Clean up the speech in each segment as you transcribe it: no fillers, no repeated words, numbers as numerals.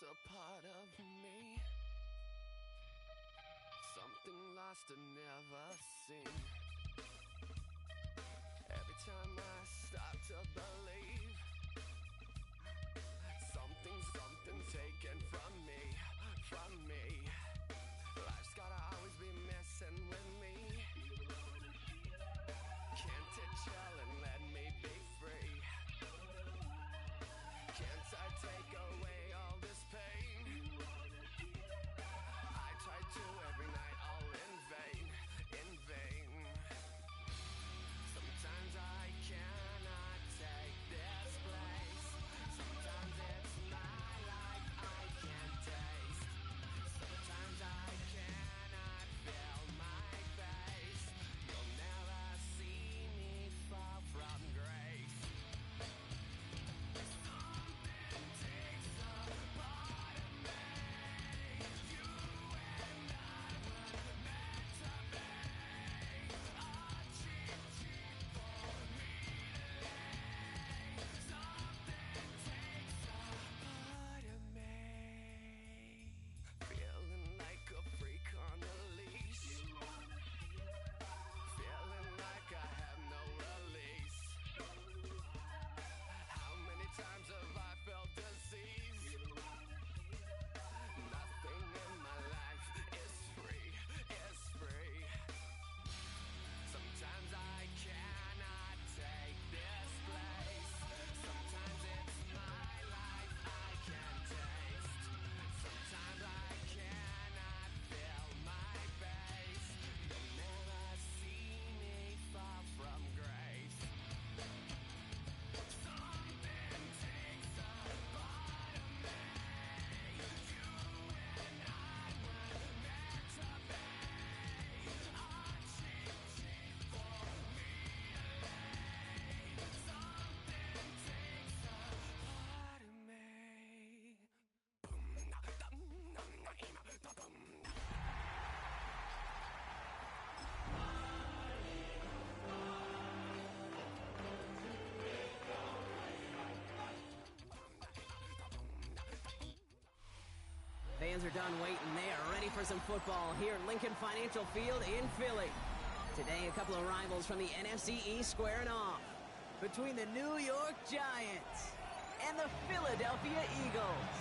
takes a part of me, something lost and never seen. Every time I start to believe, something's taken from me. Life's gotta always be messing with me. Can't it chill and let me be free? Can't I take away all this pain? I try to every night, all in vain. Sometimes I cannot take this place. Sometimes it's my life I can't taste. Sometimes I cannot feel my face. You'll never see me fall from grace. Something takes a part of me. You and I were meant to be. A cheat for me to lay. Something takes a part of me. Feeling like a freak on a leash. Feeling like I have no release. How many times have I felt disease? Nothing in my life is free. Sometimes I cannot take this place. Sometimes it's my life I can't taste. Sometimes I cannot feel my face. You'll never see me fall from grace. Something takes a part of me. You and I were meant to be. A cheat for me to lay. Something takes a part of me. Fans are done waiting. They are ready for some football here at Lincoln Financial Field in Philly. Today, a couple of rivals from the NFC East squaring off between the New York Giants and the Philadelphia Eagles.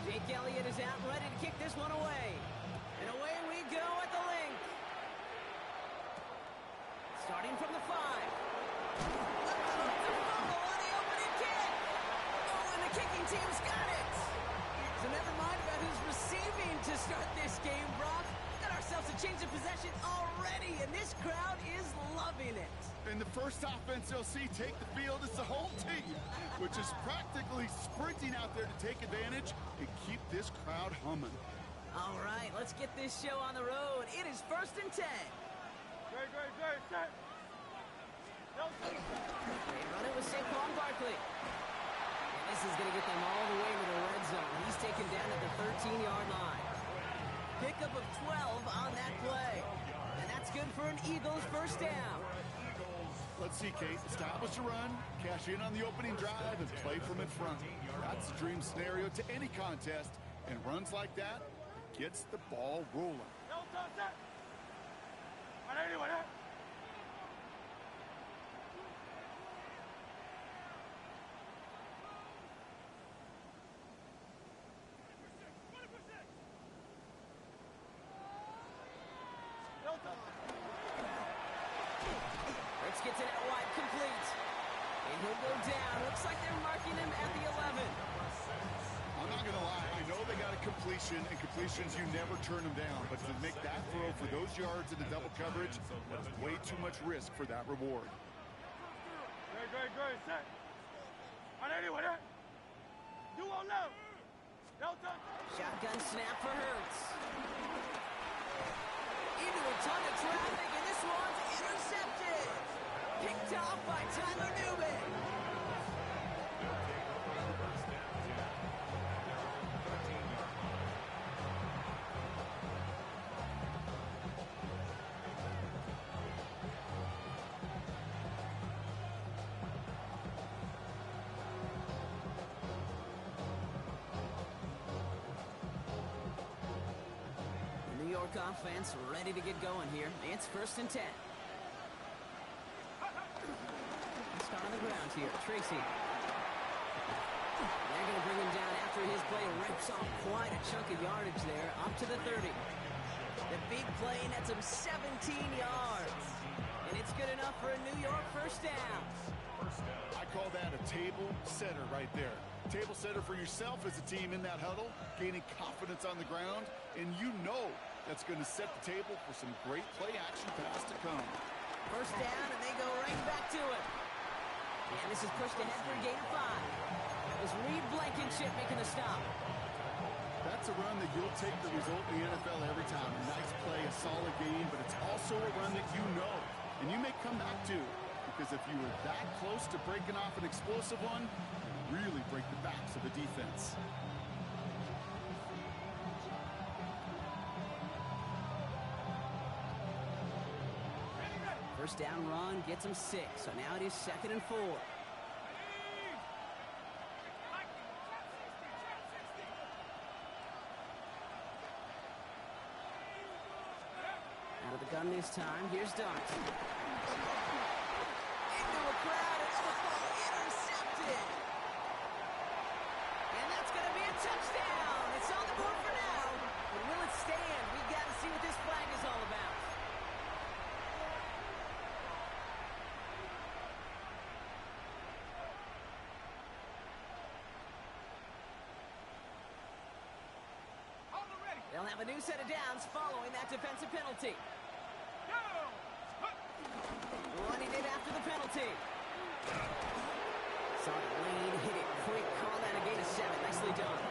Jake Elliott is out, ready to kick this one away. And away we go at the link. Starting from the 5. It's a fumble on the opening kick. Oh, and the kicking team's got it. So never mind about who's receiving to start this game, Brock. Got ourselves a change of possession already, and this crowd is loving it. And the first offense they'll see take the field is the whole team, which is practically sprinting out there to take advantage and keep this crowd humming. All right, let's get this show on the road. It is 1st and 10. Great, set. They run it with Saquon Barkley. And this is going to get them all the way to the red zone. He's taken down at the 13-yard line. Pickup of 12 on that play. And that's good for an Eagles first down. Let's see, Kate. Establish a run, cash in on the opening drive, and play from in front. That's the dream scenario to any contest, and runs like that gets the ball rolling. Fritz gets it out wide, complete. And he'll go down. Looks like they're marking him at the 11. I'm not going to lie. I know they got a completion, and completions, you never turn them down. But to make that throw for those yards in the double coverage, that's way too much risk for that reward. Great, set. On anyone, you won't know. Shotgun snap for Hurts. Into a ton of traffic, and this one's intercepted. Picked off by Tyler Newman. The New York offense ready to get going here. It's 1st and 10. Start on the ground here. Tracy. They're going to bring him down after his play rips off quite a chunk of yardage there, up to the 30. The big play nets him 17 yards. And it's good enough for a New York 1st down. I call that a table setter right there. Table setter for yourself as a team in that huddle, gaining confidence on the ground, and you know that's going to set the table for some great play action pass to come. 1st down, and they go right back to it. And this is pushed ahead for a gain of 5. That was Reed Blankenship making the stop. That's a run that you'll take the result in the NFL every time. A nice play, a solid game, but it's also a run that you know, and you may come back to. Because if you were that close to breaking off an explosive one, you really break the backs of a defense. First down run gets him 6, so now it is 2nd and 4. Out of the gun this time, here's Dart. Into a crowd, and intercepted! And that's going to be a touchdown! It's on the board for now, but will it stand? We've got to see what this flag is all about. They'll have a new set of downs following that defensive penalty. What he did after the penalty. Saw the lead, hit it quick, call that a gain of 7. Nicely done.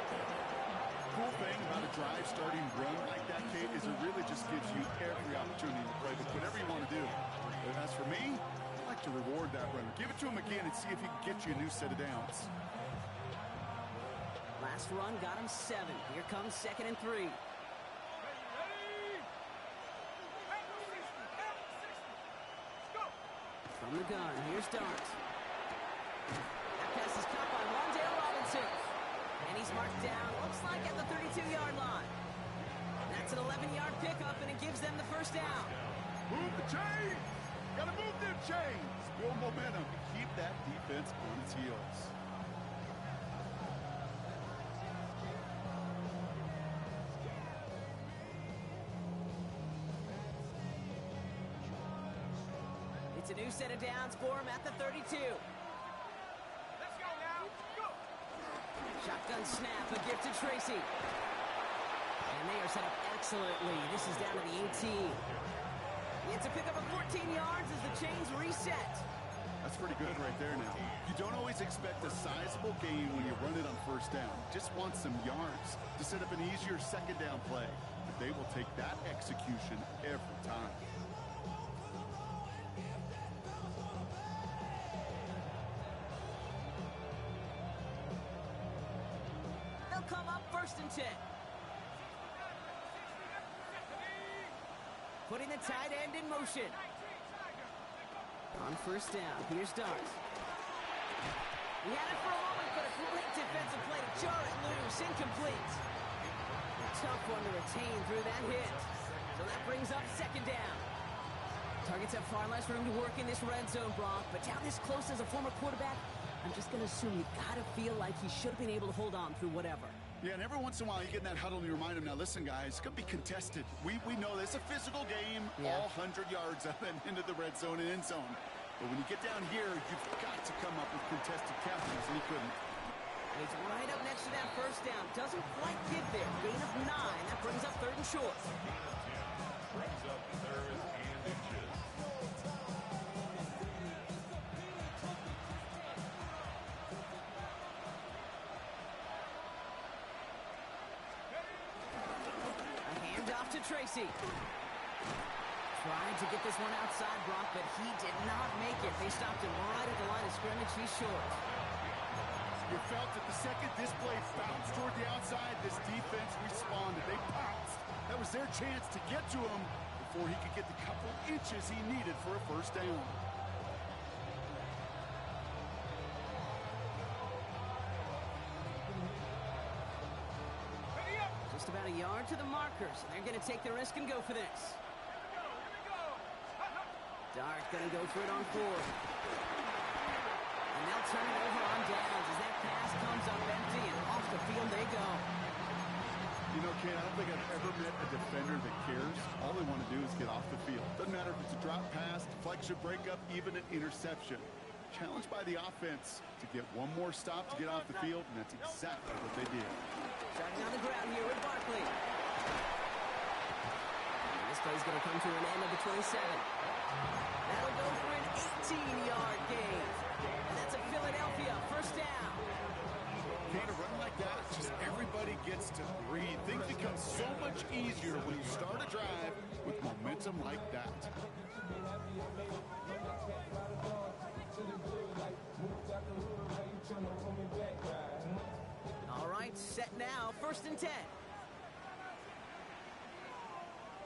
Cool thing about a drive starting run like that, Kate, is it really just gives you every opportunity to play with whatever you want to do. But as for me, I like to reward that runner. Give it to him again and see if he can get you a new set of downs. Last run got him 7. Here comes 2nd and 3. From the gun, here's Dart. That pass is caught by Wan'Dale Robinson. And he's marked down, looks like at the 32-yard line. That's an 11-yard pickup, and it gives them the 1st down. Move the chains! Gotta move them chains! Build momentum. Keep that defense on its heels. It's a new set of downs for him at the 32. Let's go now. Go. Shotgun snap, a gift to Tracy. And they are set up excellently. This is down to the 18. It's a pickup of 14 yards as the chains reset. That's pretty good right there now. You don't always expect a sizable gain when you run it on 1st down. Just want some yards to set up an easier 2nd down play. But they will take that execution every time. They'll come up 1st and 10. Putting the tight end in motion. On 1st down, here's Dart. He had it for a moment, but a great defensive play to jar it loose, incomplete. A tough one to retain through that hit. So that brings up 2nd down. Targets have far less room to work in this red zone, Brock, but down this close as a former quarterback, I'm just going to assume you got to feel like he should have been able to hold on through whatever. Yeah, and every once in a while you get in that huddle and you remind him, now listen, guys, it's going to be contested. We know this. It's a physical game, all 100 yards up and into the red zone and end zone. But when you get down here, you've got to come up with contested catches, and he couldn't. And he's right up next to that 1st down. Doesn't quite get there. Gain of 9. That brings up 3rd and short. Brings up 3rd and inches. off to Tracy. Trying to get this one outside, Brock, but he did not make it. They stopped him right at the line of scrimmage. He's short. You felt that the second this play bounced toward the outside, this defense responded. They pounced. That was their chance to get to him before he could get the couple inches he needed for a first down. Just about a yard to the markers. They're going to take the risk and go for this. Dart going to go for it on 4. And they'll turn it over on downs as that pass comes up empty and off the field they go. You know, Ken, I don't think I've ever met a defender that cares. All they want to do is get off the field. Doesn't matter if it's a drop pass, deflection, breakup, even an interception. Challenged by the offense to get one more stop to get off the field, and that's exactly what they did. Starting on the ground here with Barkley. And this play's going to come to an end of the 27. That'll go for an 18-yard gain. And that's a Philadelphia first down. Can't a run like that, just everybody gets to breathe. Things become so much easier when you start a drive with momentum like that. All right, set now, 1st and 10.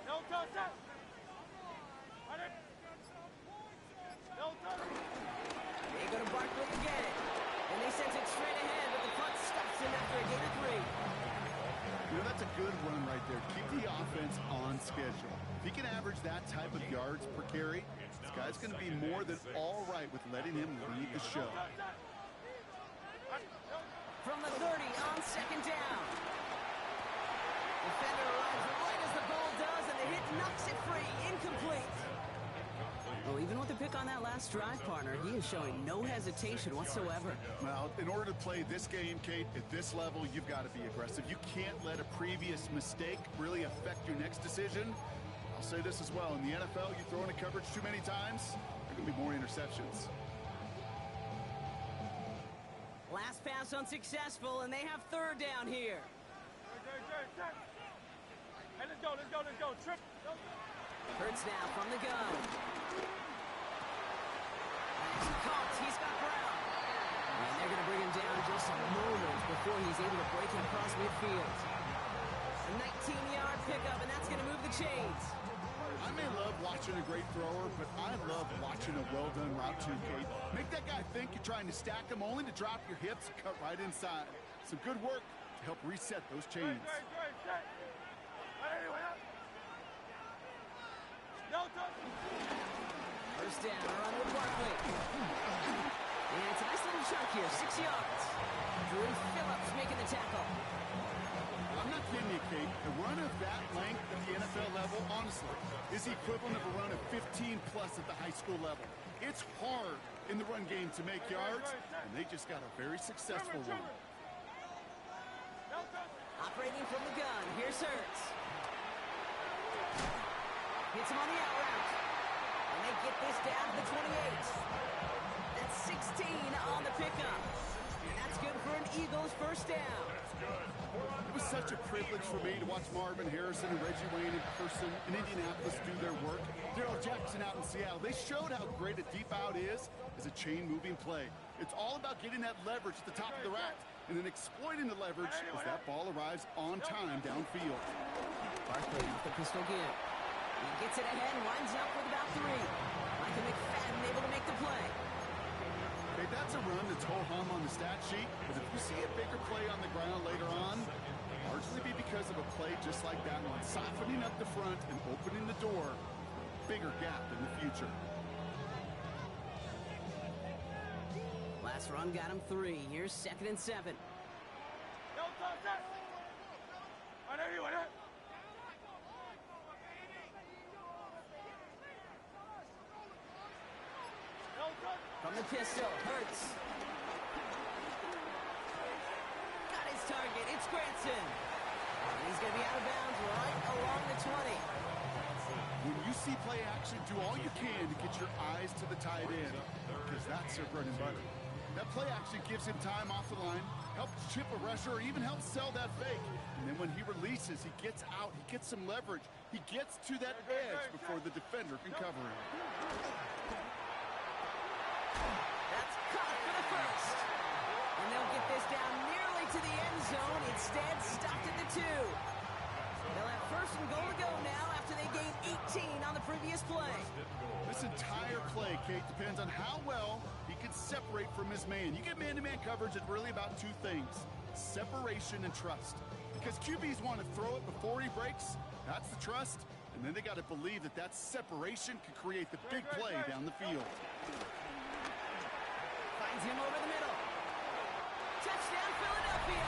No touch that. No touch. They go to Barkley again. And they sent it straight ahead, but the punt stops him after a gain of 3. You know, that's a good run right there. Keep the offense on schedule. If he can average that type of yards per carry, this guy's going to be more than all right with letting him lead the show. From the 30 on 2nd down. Defender arrives right as the ball does, and the hit knocks it free. Incomplete. Well, even with the pick on that last drive, partner, he is showing no hesitation whatsoever. Well, in order to play this game, Kate, at this level, you've got to be aggressive. You can't let a previous mistake really affect your next decision. I'll say this as well. In the NFL, you throw into coverage too many times, there are going to be more interceptions. Last pass unsuccessful, and they have 3rd down here. Hey, let's go. Trip. Hurts now from the gun. And he's caught. He's got Brown. And they're going to bring him down just a moment before he's able to break it across midfield. A 19-yard pickup, and that's going to move the chains. I may love watching a great thrower, but I love watching a well-done route too, Kate. Make that guy think you're trying to stack him only to drop your hips and cut right inside. Some good work to help reset those chains. No touch. First down, run with Barkley. And it's a nice little chunk here, 6 yards. Drew Phillips making the tackle. I'm not kidding you, Kate. A run of that length at the NFL level, honestly, is the equivalent of a run of 15-plus at the high school level. It's hard in the run game to make yards, and they just got a very successful one. Operating from the gun, here's Hurts. Hits him on the out route. And they get this down to the 28. That's 16 on the pickup. And that's good for an Eagles first down. It was such a privilege for me to watch Marvin Harrison and Reggie Wayne in person in Indianapolis do their work. Darrell Jackson out in Seattle. They showed how great a deep out is as a chain-moving play. It's all about getting that leverage at the top of the route and then exploiting the leverage as that ball arrives on time downfield. Barkley off the pistol gear. He gets it ahead and winds up with about 3. Michael McFadden able to make the play. Okay, that's a run that's ho-hum on the stat sheet, but if you see a bigger play on the ground later on, largely be because of a play just like that one, softening up the front and opening the door, bigger gap in the future. Last run got him 3. Here's 2nd and 7. No touch that. From the pistol, Hurts. Got his target, it's Granson. And he's going to be out of bounds right along the 20. When you see play action, do all you can to get your eyes to the tight end, because that's their bread and butter. That play action gives him time off the line, helps chip a rusher, or even helps sell that fake. And then when he releases, he gets out, he gets some leverage. He gets to that edge before the defender can cover him. That's caught for the first. And they'll get this down nearly to the end zone. Instead, stopped at the 2. They'll have first and goal to go now after they gained 18 on the previous play. This entire play, Kate, depends on how well he can separate from his man. You get man-to-man coverage, it's really about two things: separation and trust. Because QBs want to throw it before he breaks. That's the trust. And then they got to believe that that separation can create the big play down the field. Finds him over the middle. Touchdown, Philadelphia!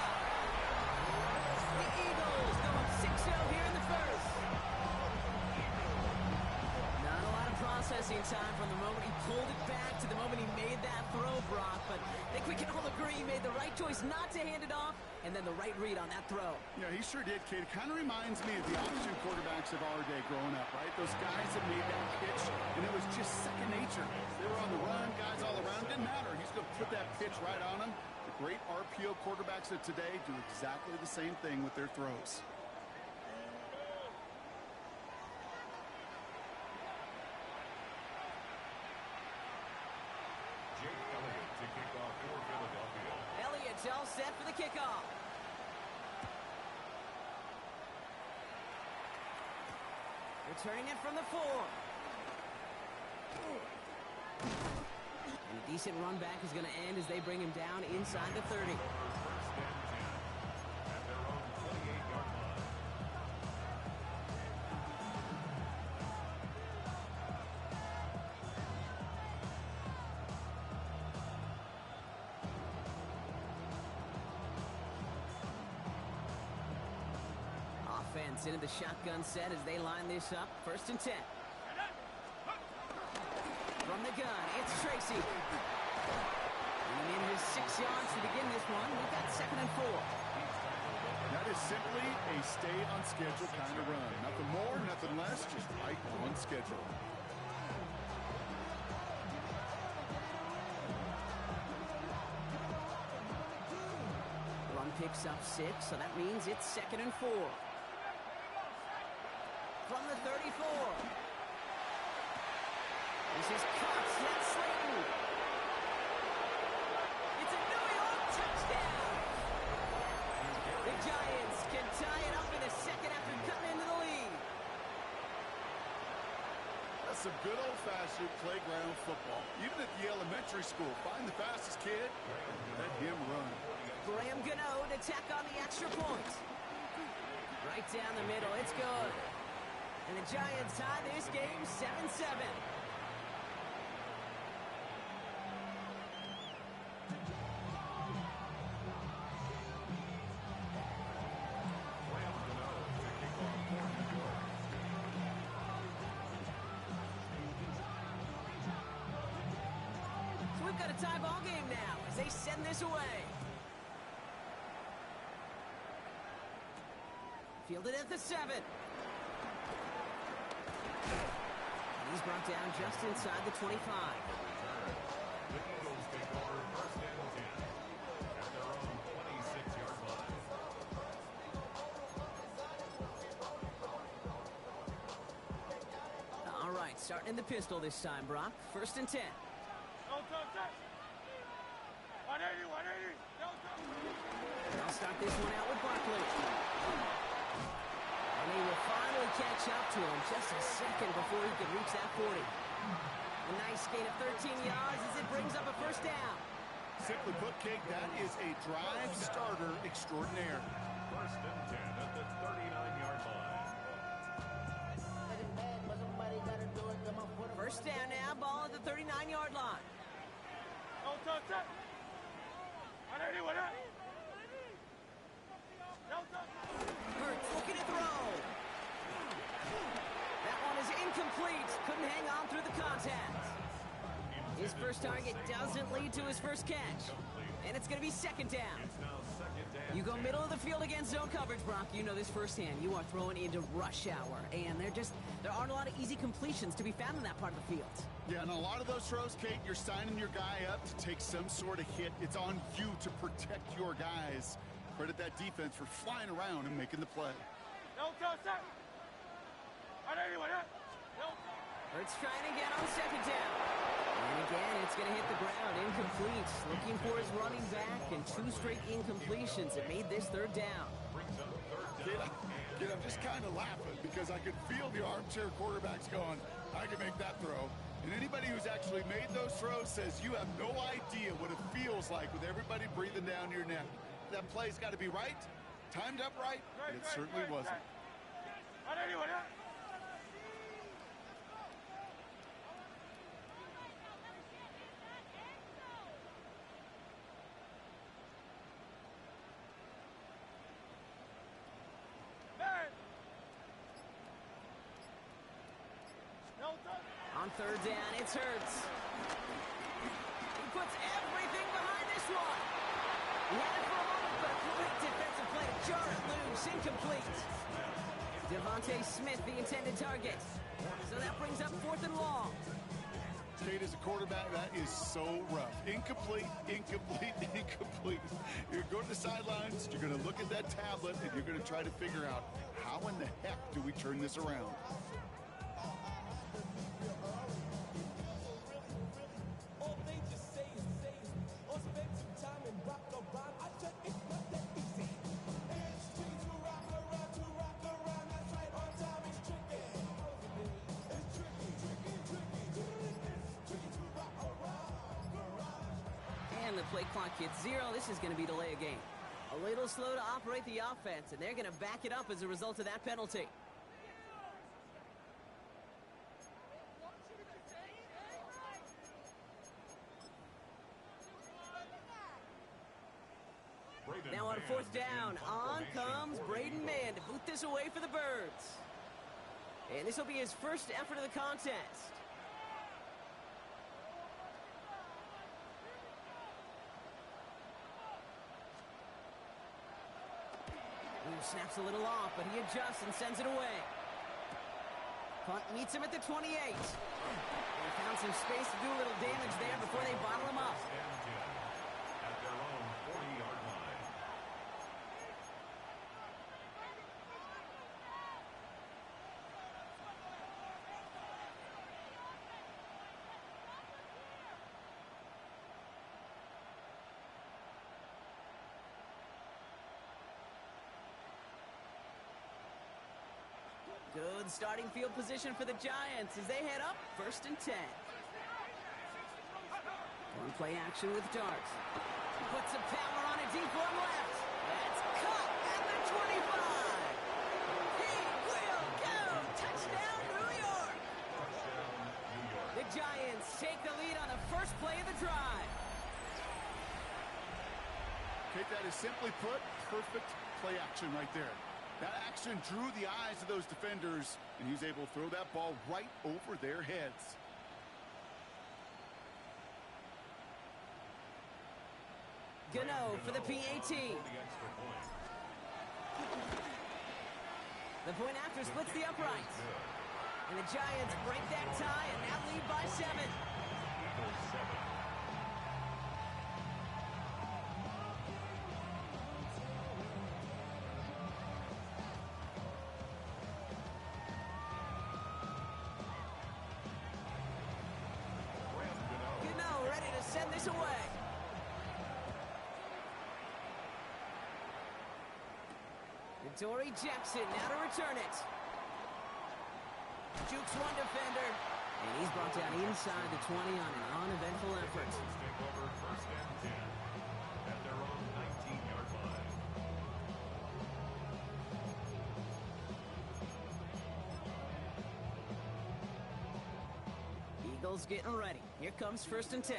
The Eagles go up 6-0 here in the first. Not a lot of processing time from the moment he pulled it back to the moment he made that throw, Brock. But I think we can all agree he made the right choice not to hand it off, and then the right read on that throw. Yeah, he sure did, Kate. It kind of reminds me of the option quarterbacks of our day growing up, right? Those guys that made that pitch, and it was just second nature. They were on the run, guys all around. Didn't matter. He's going to put that pitch right on him. The great RPO quarterbacks of today do exactly the same thing with their throws. To kick off for Philadelphia. Elliott's all set for the kickoff. Returning it from the 4. And a decent run back is going to end as they bring him down inside the 30. First and 10 at their own 28-yard line. Offense into the shotgun set as they line this up. First and 10. From the gun, it's Tracy. And in his 6 yards to begin this one. We've got second and 4. That is simply a stay on schedule kind of run. Nothing more, nothing less, just right on schedule. Run picks up 6, so that means it's second and 4. From the 34. This is Cox. That's Slayton. It's a New York touchdown. The Giants can tie it up in the second after cutting into the lead. That's some good old-fashioned playground football. Even at the elementary school, find the fastest kid and let him run. Graham Gano to tack on the extra point. Right down the middle. It's good. And the Giants tie this game 7-7. So we've got a tie ball game now as they send this away. Fielded at the 7. He's brought down just inside the 25. The Eagles take over first and 10 at their own 26-yard line. All right, starting in the pistol this time, Brock. First and 10. Don't touch that. 180, 180. Don't touch. I'll start this one out with Barkley. And he will finally catch up to him just a second before he can reach that 40. A nice gain of 13 yards as it brings up a first down. Simply put, Kate, that is a drive starter extraordinaire. First and 10 at the 39-yard line. First down now, ball at the 39-yard line. Don't touch that. 180, 180. Don't touch that. Hurts looking to throw. That one is incomplete. Couldn't hang on through the contact. His first target doesn't lead to his first catch. And it's going to be second down. It's now second down. You go middle of the field against zone coverage, Brock. You know this firsthand. You are throwing into rush hour, and there aren't a lot of easy completions to be found in that part of the field. Yeah, and a lot of those throws, Kate, you're signing your guy up to take some sort of hit. It's on you to protect your guys. Credit that defense for flying around and making the play. Hurts trying again on second down. And again, it's going to hit the ground. Incomplete. Looking for his running back, and 2 straight incompletions. It made this third down. Kid, I'm just kind of laughing because I could feel the armchair quarterbacks going, I can make that throw. And anybody who's actually made those throws says you have no idea what it feels like with everybody breathing down your neck. That play's got to be right, timed up right, and it certainly wasn't. On third down, it's Hurts. He puts everything behind this one. He had it for a moment, but a great defensive play to jar it loose. Incomplete. Devontae Smith, the intended target. So that brings up 4th and long. Kate, as a quarterback, that is so rough. Incomplete, incomplete, incomplete. You're going to the sidelines, you're going to look at that tablet, and you're going to try to figure out how in the heck do we turn this around. And the play clock hits 0. This is going to be delay a game. A little slow to operate the offense, and they're going to back it up as a result of that penalty. Now on 4th down, on comes Braden Mann to boot this away for the Birds. And this will be his first effort of the contest. Snaps a little off, but he adjusts and sends it away. Punt meets him at the 28. They found some space to do a little damage there before they bottle him up. At their own 40-yard line. Good starting field position for the Giants as they head up 1st and 10. One play action with Darts. Puts some power on a deep one left. That's caught at the 25. He will go. Touchdown, New York. The Giants take the lead on the first play of the drive. Kate, that is simply put, perfect play action right there. That action drew the eyes of those defenders, and he was able to throw that ball right over their heads. Gano for the PAT. The point after splits the uprights. And the Giants break that tie and now lead by 7. Send this away. Dory Jackson now to return it. Jukes one defender. And he's brought down inside the 20 on an uneventful effort. Take over 1st and 10 at their own 19-yard line. Eagles getting ready. Here comes 1st and 10.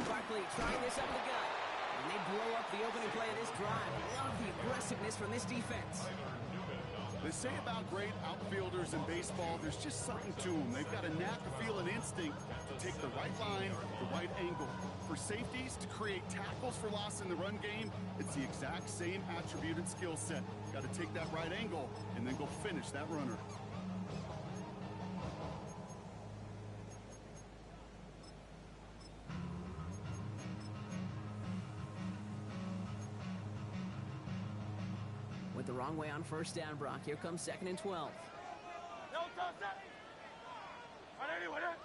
Barkley trying this up the gut. And they blow up the opening play of this drive. Love the aggressiveness from this defense. They say about great outfielders in baseball, there's just something to them. They've got a knack, a feel, an instinct to take the right line, the right angle. For safeties, to create tackles for loss in the run game, it's the exact same attributed skill set. Got to take that right angle and then go finish that runner. Went the wrong way on first down, Brock. Here comes 2nd and 12. No touch that. 180, 180.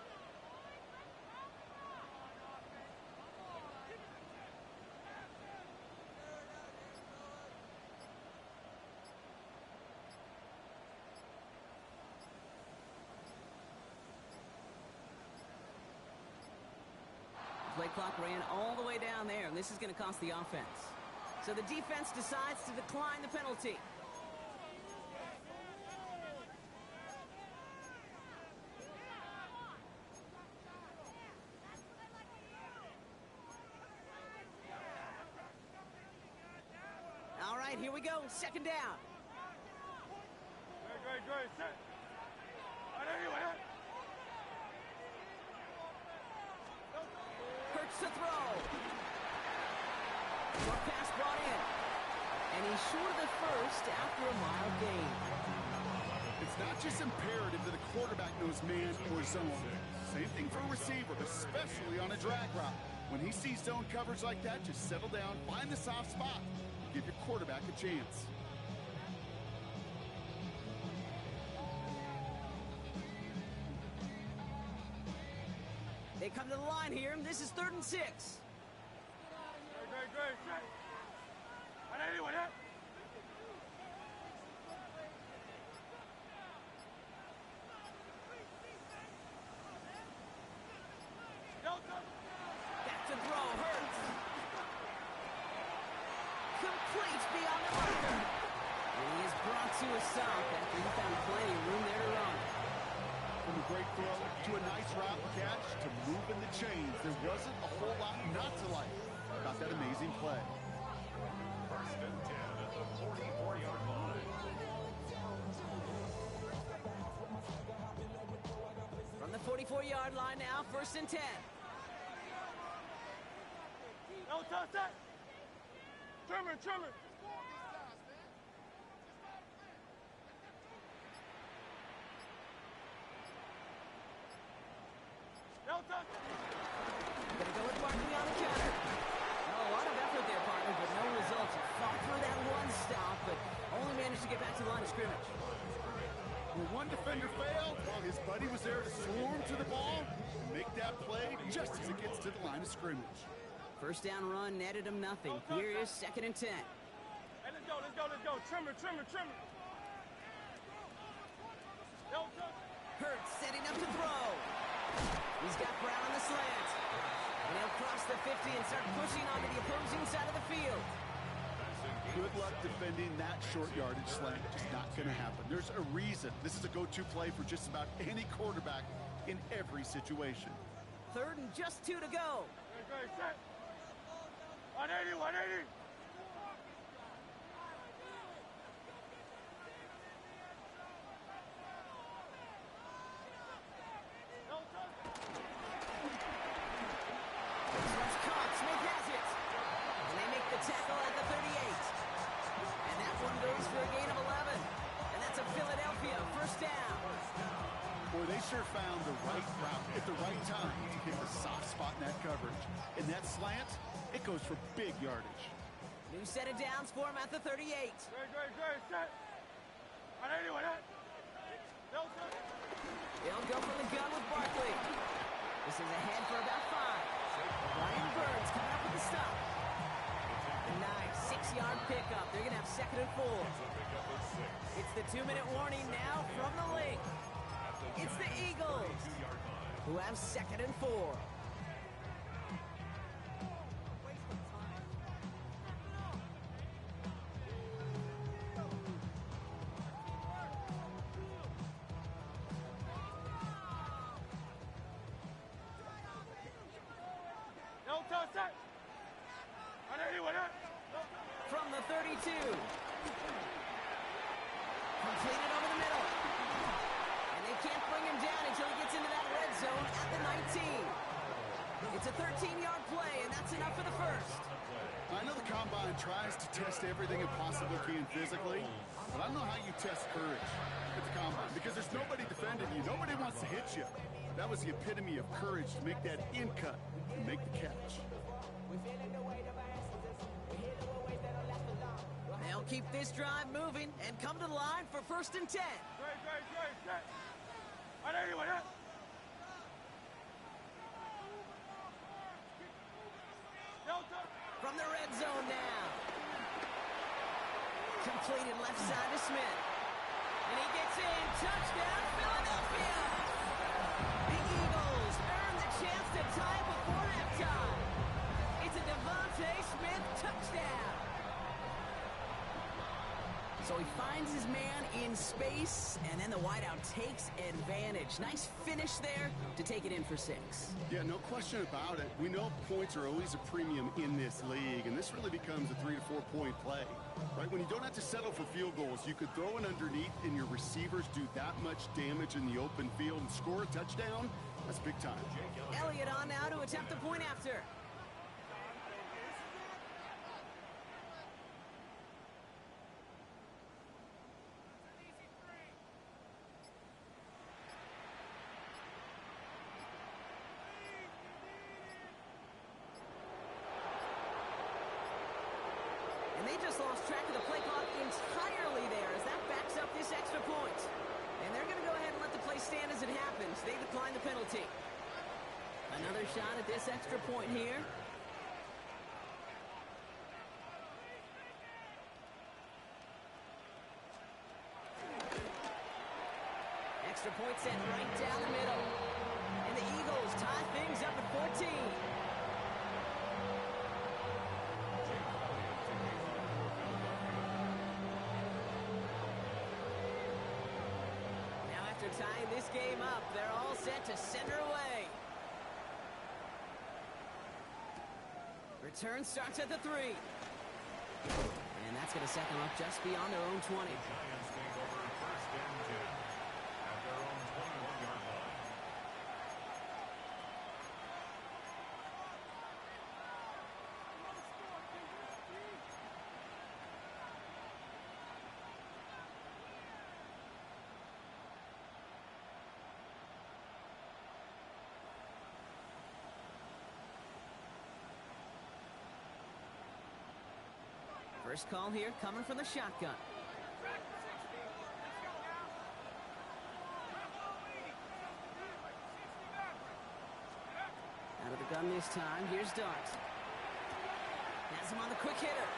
Play clock ran all the way down there, and this is going to cost the offense. So the defense decides to decline the penalty. All right, here we go. 2nd down. Great. Set. 180, 180. Hurts to throw. Short pass brought in. And he's short of the first after a mild gain. It's not just imperative that a quarterback knows man or zone. Same thing for a receiver, especially on a drag route. When he sees zone coverage like that, just settle down, find the soft spot, give your quarterback a chance. They come to the line here, and this is 3rd and 6. Great. Set. 180, 180. No touch. Back to throw, Hurts. Complete beyond the marker. And he is brought to a stop after he found plenty of room there to run. From a great throw to a nice route catch to moving the chains, there wasn't a whole lot not to like about that amazing play. 1st and 10 at the 44-yard line. From the 44-yard line now, 1st and 10. No touch that. Trimmer. No touch. Gonna go with Barkley on the counter. Oh, a lot of effort there, partner, but no results. He fought for that one stop, but only managed to get back to the line of scrimmage. When one defender failed, well, his buddy was there to swarm to the ball and make that play just as it gets to the line of scrimmage. First down run netted him nothing. Here is 2nd and 10. Hey, let's go. Trimmer. No touch. Hurts setting up to throw. He's got Brown on the slant. And he'll cross the 50 and start pushing onto the opposing side of the field. Good luck defending that short yardage slant. Just not going to happen. There's a reason this is a go-to play for just about any quarterback in every situation. 3rd and just 2 to go. Great. Set. 180, 180. No touch. This one's caught. Smith has it. And they make the tackle at the 38. And that one goes for a gain of 11. And that's a Philadelphia 1st down. Boy, they sure found the right route at the right time to hit the soft spot in that coverage. And that slant, it goes for big yardage. New set of downs for him at the 38. Great. Set. 180, 180. No touch. He'll go from the gun with Barkley. This is ahead for about 5. Ryan Burns coming up with the stop. A nice 6-yard pickup. They're going to have 2nd and 4. It's the 2-minute warning now from the link. It's the Eagles who have 2nd and 4. No touch that. 180, 180. From the 32. Complete zone at the 19. It's a 13-yard play, and that's enough for the first. I know the Combine tries to test everything it possibly can physically, but I don't know how you test courage at the Combine because there's nobody defending you. Nobody wants to hit you. That was the epitome of courage to make that in cut and make the catch. They'll keep this drive moving and come to the line for 1st and 10. From the red zone now. Completed left side to Smith. And he gets in. Touchdown, Philadelphia! The Eagles earn the chance to tie before halftime. It's a Devontae Smith touchdown. So he finds his man in space, and then the wideout takes advantage. Nice finish there to take it in for 6. Yeah, no question about it. We know points are always a premium in this league, and this really becomes a 3 to 4 point play. Right? When you don't have to settle for field goals, you could throw it underneath and your receivers do that much damage in the open field and score a touchdown. That's big time. Elliott on now to attempt the point after. And they just lost track of the play clock entirely there as that backs up this extra point. And they're going to go ahead and let the play stand as it happens. They decline the penalty. Another shot at this extra point here. Extra point set right down the middle. And the Eagles tie things up at 14. Tying this game up, they're all set to send her away. Return starts at the 3. And that's going to set them up just beyond their own 20. Giants take over 1st and 10 at their own 21-yard line. First call here coming from the shotgun. Out of the gun this time. Here's Dart. Has him on the quick hitter.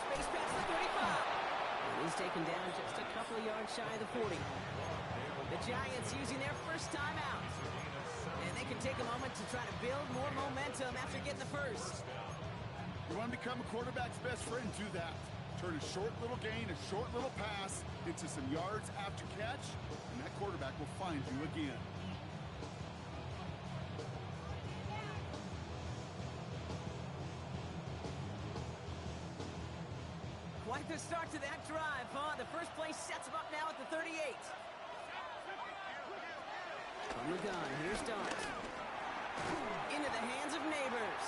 Space pass to 35. And he's taken down just a couple of yards shy of the 40. The Giants using their first timeout. And they can take a moment to try to build more momentum after getting the first. You want to become a quarterback's best friend, do that. Turn a short little gain, a short little pass into some yards after catch, and that quarterback will find you again. Quite the start to that drive, huh? The first play sets him up now at the 38. From the gun, here's Dart. Into the hands of Neighbors.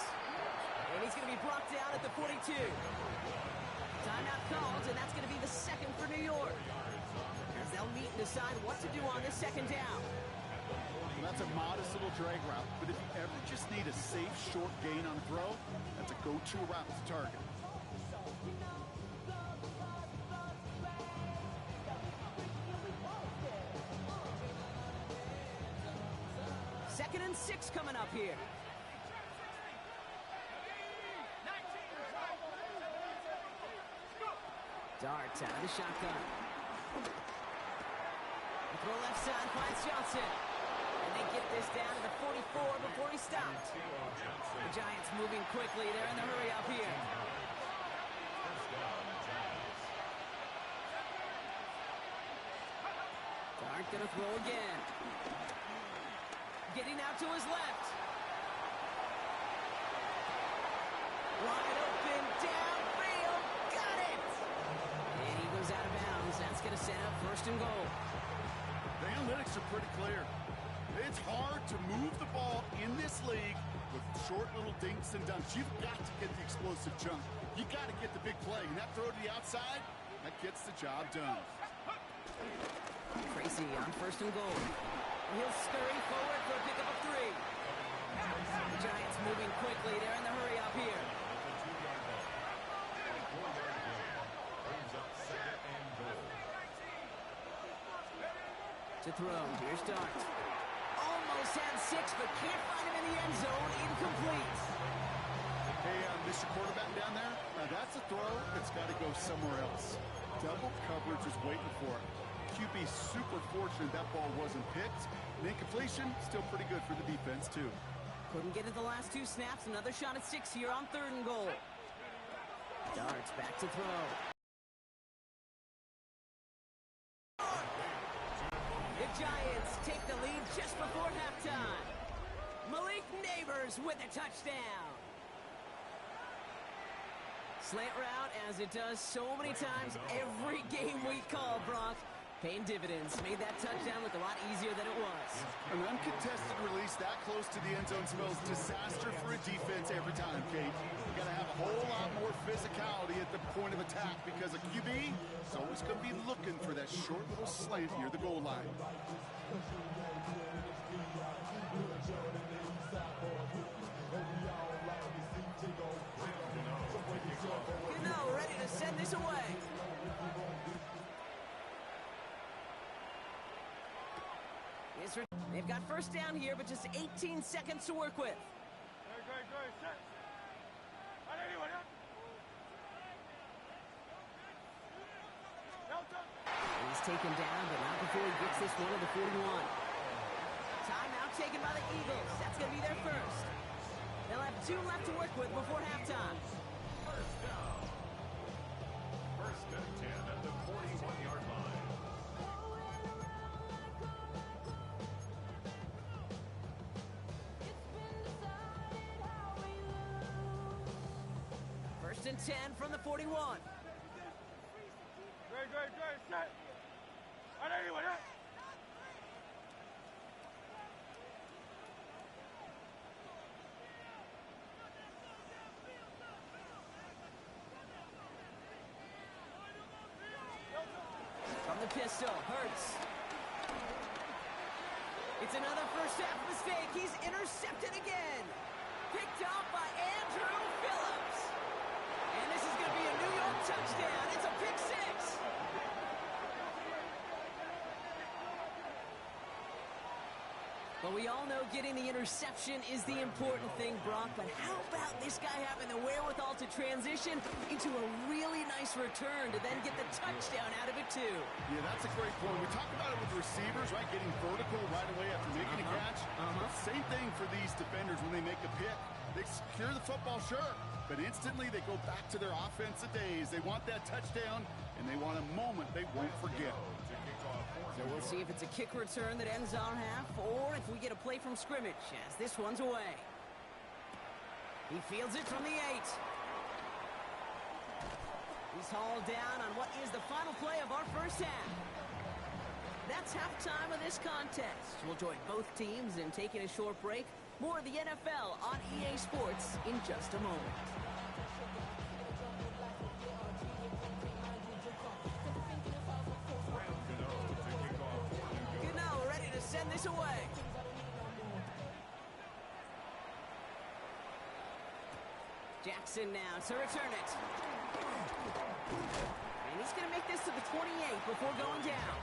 And he's going to be brought down at the 42. Timeout called, and that's going to be the second for New York. As they'll meet and decide what to do on this second down. Well, that's a modest little drag route, but if you ever just need a safe, short gain on a throw, that's a go-to route to target. Second and 6 coming up here. Dart out of the shotgun. The throw left side finds Johnson. And they get this down to the 44 before he stopped. The Giants moving quickly. They're in the hurry up here. Dart gonna throw again. Getting out to his left. Wide open, downfield, got it! And he goes out of bounds. That's going to set up 1st and goal. The analytics are pretty clear. It's hard to move the ball in this league with short little dinks and dunks. You've got to get the explosive chunk. You got to get the big play. And that throw to the outside, that gets the job done. Tracy on 1st and goal. He'll scurry forward for a pickup of 3. The Giants moving quickly. They're in the hurry up here. To throw. Here's Dart. Almost had 6, but can't find him in the end zone. Incomplete. Hey, Mr. Quarterback down there, that's a throw that's got to go somewhere else. Double coverage is waiting for it. QB super fortunate that ball wasn't picked. And incompletion, still pretty good for the defense, too. Couldn't get it the last 2 snaps. Another shot at 6 here on 3rd and goal. Darts back to throw. The Giants take the lead just before halftime. Malik Neighbors with a touchdown. Slant route, as it does so many times every game we call, Brock. Paying dividends. Made that touchdown look a lot easier than it was. An uncontested release that close to the end zone spells disaster for a defense every time, Kate. You got to have a whole lot more physicality at the point of attack because a QB is always going to be looking for that short little slant near the goal line. Gano ready to send this away. They've got 1st down here, but just 18 seconds to work with. He's taken down, but not before he gets this one to the 41. Timeout taken by the Eagles. That's going to be their first. They'll have 2 left to work with before halftime. 1st down. 1st and 10 at the 41-yard line. First and 10 from the 41. Set. On anyone, From the pistol, Hurts. It's another first half mistake. He's intercepted again. Picked off by Andrew Phillips. And this is going to be a New York touchdown. It's a pick 6. But we all know getting the interception is the important thing, Brock. But how about this guy having the wherewithal to transition into a really nice return to then get the touchdown out of it, too? Yeah, that's a great point. We talk about it with receivers, right? Getting vertical right away after making a catch. Same thing for these defenders when they make a pick. They secure the football, sure, but instantly they go back to their offensive days. They want that touchdown, and they want a moment they won't forget. So we'll see if it's a kick return that ends our half, or if we get a play from scrimmage, as this one's away. He fields it from the 8. He's hauled down on what is the final play of our first half. That's halftime of this contest. We'll join both teams in taking a short break. More of the NFL on EA Sports in just a moment. Gano ready to send this away. Jackson now to return it. And he's going to make this to the 28 before going down.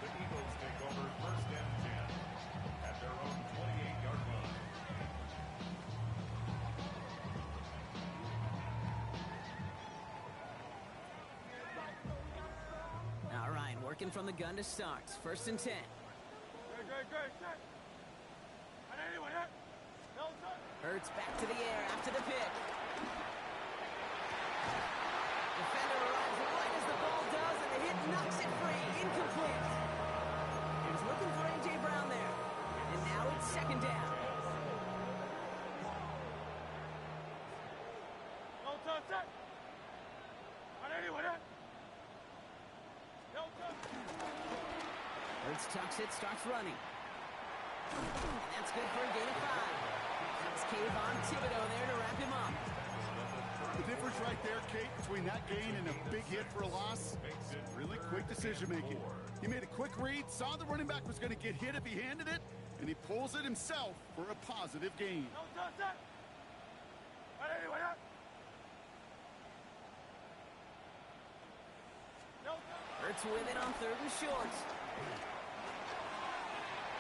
The Eagles take over 1st and 10 at their own 28-yard line. All right, working from the gun to start. 1st and 10. Hurts back to the air after the pick. Defender arrives right as the ball does, and the hit knocks it free. Incomplete. He was looking for A.J. Brown there. And now it's 2nd down. Hurts tucks it, starts running. And that's good for a gain of 5. It's Kayvon Thibodeau there to wrap him up. The difference right there, Kate, between that gain and a big hit for a loss, really quick decision-making. He made a quick read, saw the running back was going to get hit if he handed it, and he pulls it himself for a positive gain. Hurts with it on 3rd and short.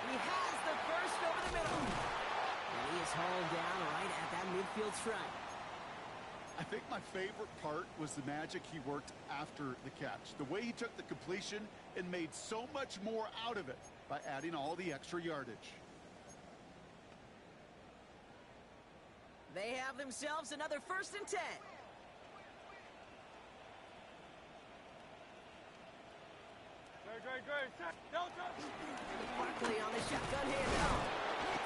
He has the first over the middle. And he is hauled down right at that midfield stripe. I think my favorite part was the magic he worked after the catch. The way he took the completion and made so much more out of it by adding all the extra yardage. They have themselves another 1st and 10. Barkley on the shotgun handoff.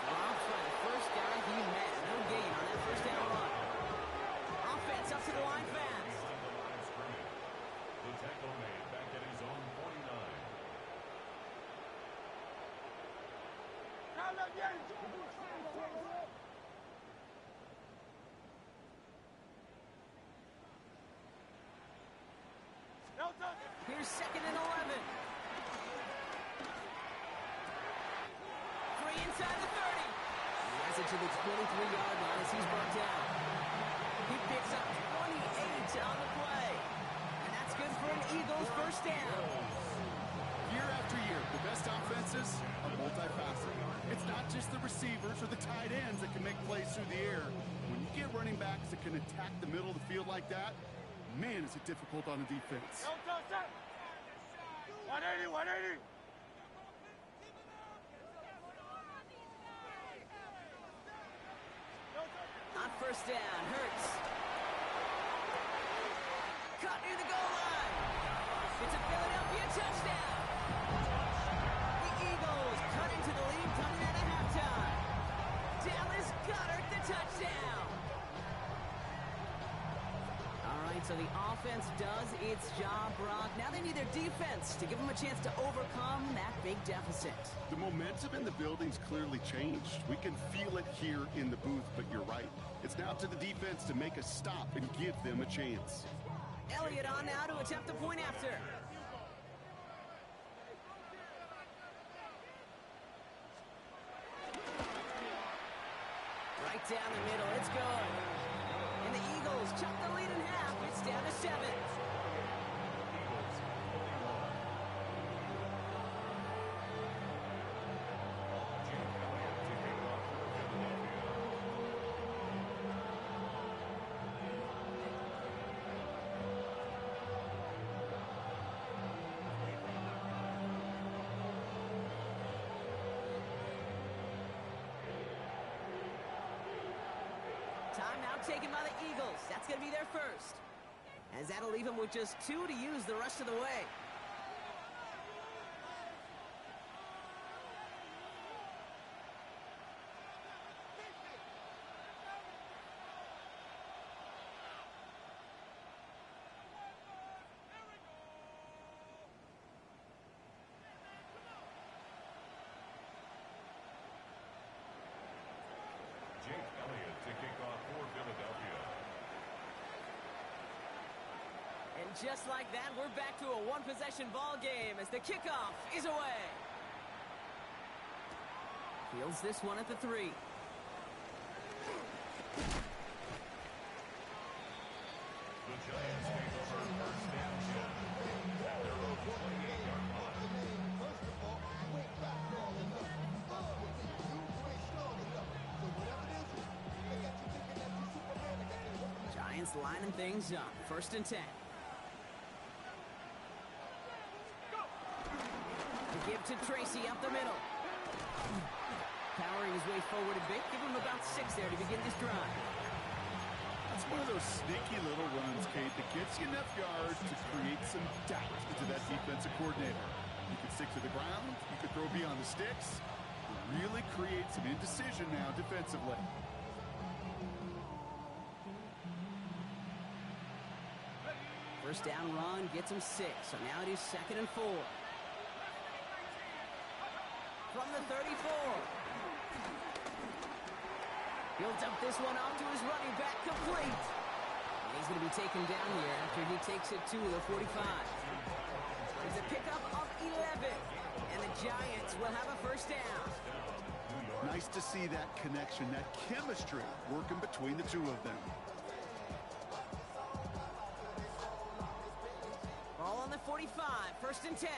Robbed for the first down he met. No gain on that 1st down run. Offense up to the line fast. The tackle made back at his own 49. Here's 2nd and 11. 3 inside the 30. He has it to the 23-yard line as he's brought down. He picks up 28 on the play. And that's good for an Eagles 1st down. Year after year, the best offenses are multifaceted. It's not just the receivers or the tight ends that can make plays through the air. When you get running backs that can attack the middle of the field like that, man, is it difficult on a defense. 180, 180. On 1st down, Hurts. Caught near the goal line. It's a Philadelphia touchdown. The Eagles cut into the lead coming out of halftime. Dallas Goedert the touchdown. All right, so the offense does its job, Brock. Now they need their defense to give them a chance to overcome that big deficit. The momentum in the building's clearly changed. We can feel it here in the booth, but you're right. It's now to the defense to make a stop and give them a chance. Elliott on now to attempt the point after. Right down the middle, it's good. And the Eagles chop the lead in half. It's down to 7. Timeout taken by the Eagles. That's going to be their first. As that'll leave them with just 2 to use the rest of the way. And just like that, we're back to a one-possession ball game as the kickoff is away. Fields this one at the 3. The Giants take over 1st and 10 at their own 28-yard line. Giants lining things up. 1st and 10. Give to Tracy up the middle. Powering his way forward a bit. Give him about 6 there to begin this drive. That's one of those sneaky little runs, Kate, that gets you enough yards to create some doubt into that defensive coordinator. You can stick to the ground. You can throw beyond the sticks. Really create some indecision now defensively. First down run gets him 6. So now it is 2nd and 4. from the 34. He'll dump this one off to his running back, complete. And he's going to be taken down here after he takes it to the 45. There's a pickup of 11, and the Giants will have a first down. Nice to see that connection, that chemistry working between the two of them. Ball on the 45, first and 10.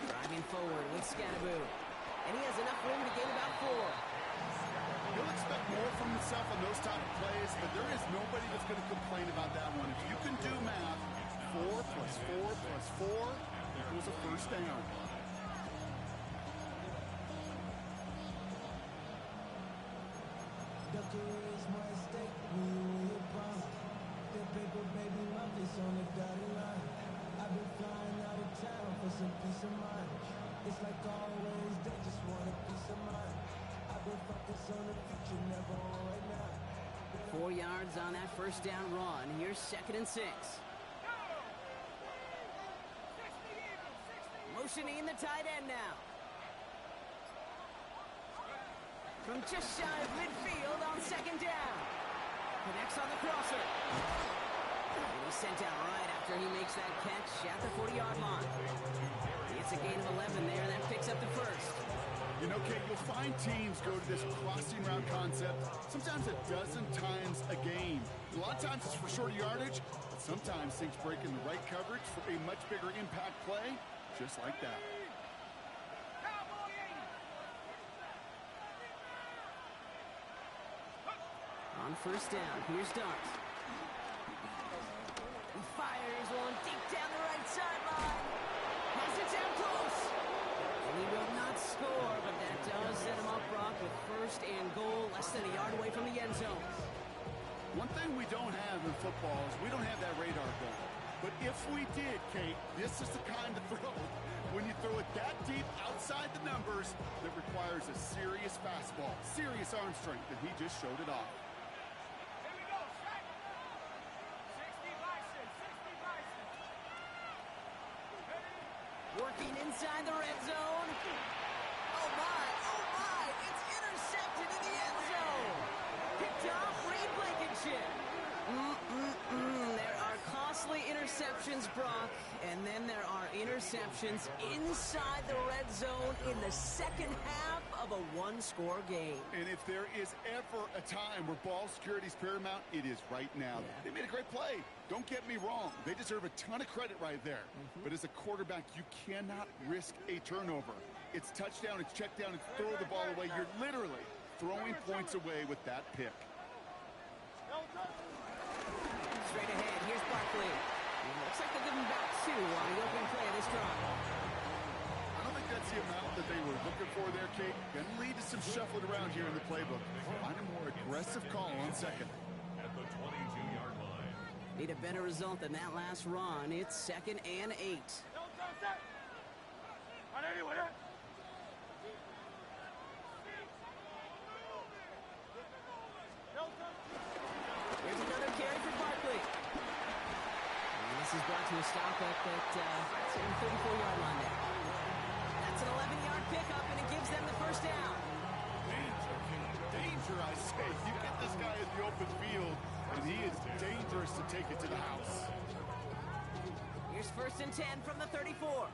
Driving forward with Scattaboo. And he has enough room to gain about 4. He'll expect more from himself on those type of plays, but there is nobody that's going to complain about that one. If you can do math, 4 plus 4 plus 4 equals a first down. I've been flying out of town for some peace of mind. It's like always, they just want a piece of mind. I've been focused on the future, never on right now. 4 yards on that first down run. Here's second and 6. Motioning the tight end now. From just shy of midfield on second down. Connects on the crosser. And he's sent out right after he makes that catch at the 40-yard line. It's a gain of 11 there, and that picks up the first. You know, Kate, you'll find teams go to this crossing route concept sometimes a dozen times a game. A lot of times it's for short yardage, but sometimes things break in the right coverage for a much bigger impact play, just like that. On first down, here's Dart. He fires one deep down the right sideline. Has it down close. And he will not score, but that does set him up, Brock, with first and goal, less than a yard away from the end zone. One thing we don't have in football is we don't have that radar gun. But if we did, Kate, this is the kind of throw, when you throw it that deep outside the numbers, that requires a serious fastball, serious arm strength, and he just showed it off. Working inside the red zone. Oh my, it's intercepted in the end zone. Picked off Reed Blankenship. There are costly interceptions, Brock, and then there are interceptions inside the red zone in the second half of a one-score game. And if there is ever a time where ball security is paramount, it is right now. Yeah. They made a great play. Don't get me wrong. They deserve a ton of credit right there. But as a quarterback, you cannot risk a turnover. It's touchdown, it's check down, it's throw the ball away. You're literally throwing points away with that pick. Straight ahead, here's Barkley. It looks like they'll give him back 2 on the opening play of this drive. I don't think that's the amount that they were looking for there, Kate. Going to lead to some shuffling around here in the playbook. Find a more aggressive call on second. At the 22-yard line. Need a better result than that last run. It's second and 8. Here's another carry for Barkley. And this is brought to a stop at that 34-yard line there. That's an 11-yard pickup, and it gives them the first down. Danger, Kate. Danger, I say. You get this guy in the open field, and he is dangerous to take it to the house. Here's first and 10 from the 34.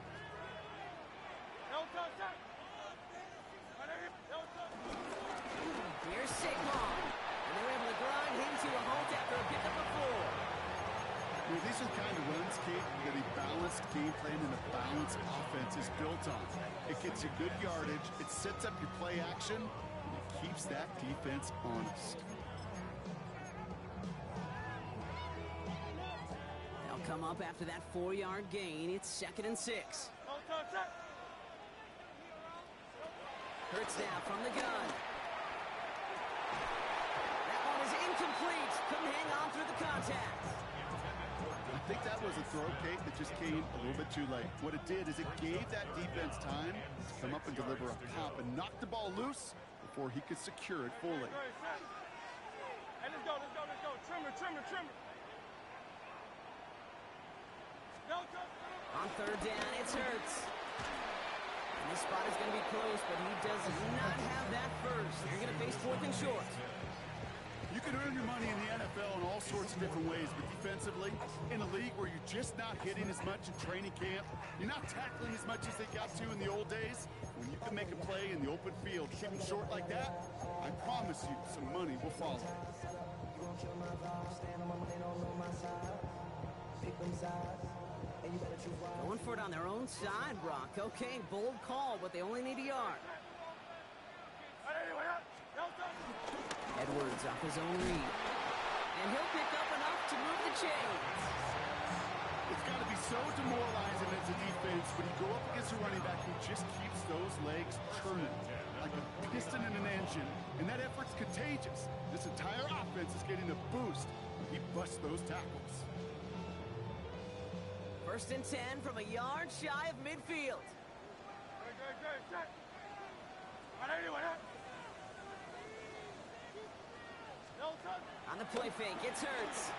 Here's Saquon. And they're able to grind him to a halt after a pickup of 4. These are the kind of runs, Kate, that a balanced game plan and a balanced offense is built on. It gets you good yardage, it sets up your play action, and it keeps that defense honest. They'll come up after that 4-yard gain. It's second and 6. Hurts now from the gun. That one is incomplete. Couldn't hang on through the contact. I think that was a throw, Kate, that just came a little bit too late. What it did is it gave that defense time to come up and deliver a pop and knock the ball loose before he could secure it fully. Hey, let's go. Trimmer. Go. On third down, it's Hurts. And this spot is going to be close, but he does not have that first. You're going to face fourth and short. You can earn your money in the NFL in all sorts of different ways, but defensively, in a league where you're just not hitting as much in training camp, you're not tackling as much as they got to in the old days, when you can make a play in the open field, keep them short like that, I promise you some money will follow. Going for it on their own side, Brock. Okay, bold call, but they only need a yard. Edwards off his own read. And he'll pick up enough to move the chains. It's got to be so demoralizing as a defense when you go up against a running back who just keeps those legs churning like a piston in an engine, and that effort's contagious. This entire offense is getting a boost when he busts those tackles. First and 10 from a yard shy of midfield. On the play fake, it's Hurts.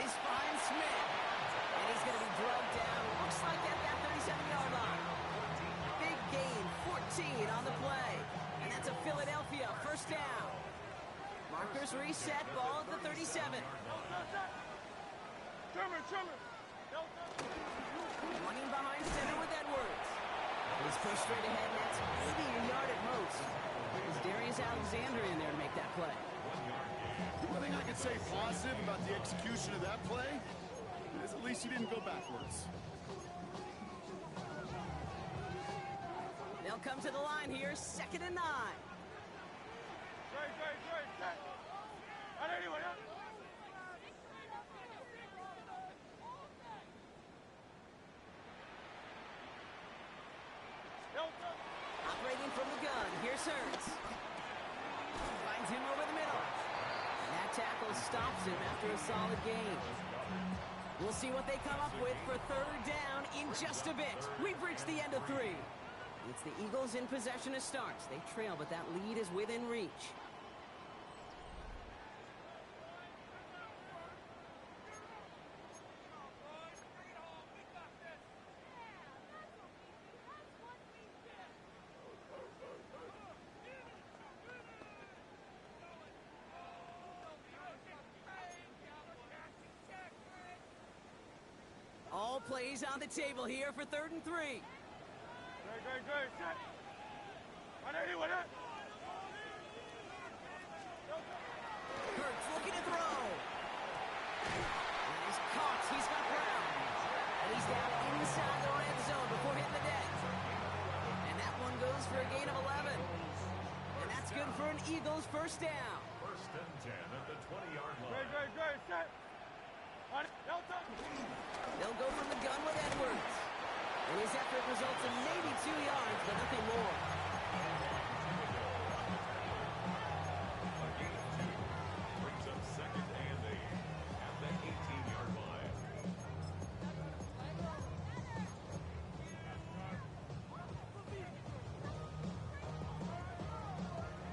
He's finds Smith. And he's going to be drugged down. Looks like at that 37-yard line. Big gain, 14 on the play. And that's a Philadelphia first down. Markers reset, ball at the 37. Running behind center with Edwards. He's pushed straight ahead, and that's maybe a yard at most. There's Darius Alexander in there to make that play. One thing I can say positive about the execution of that play is at least he didn't go backwards. They'll come to the line here, 2nd and 9. Operating from the gun, here's Hurts. Finds him over the middle. And that tackle stops him after a solid gain. We'll see what they come up with for third down in just a bit. We've reached the end of 3. It's the Eagles in possession as starts. They trail, but that lead is within reach. All plays on the table here for 3rd and 3. Hurts looking to throw. And he's caught. He's got Brown. And he's down inside the red zone before hitting the deck. And that one goes for a gain of 11. And that's good for an Eagles first down. First and 10 at the 20-yard line. They'll go from the gun with Edwards. And his effort results in maybe 2 yards, but nothing more. Brings up 2nd and 8 at the 18-yard line.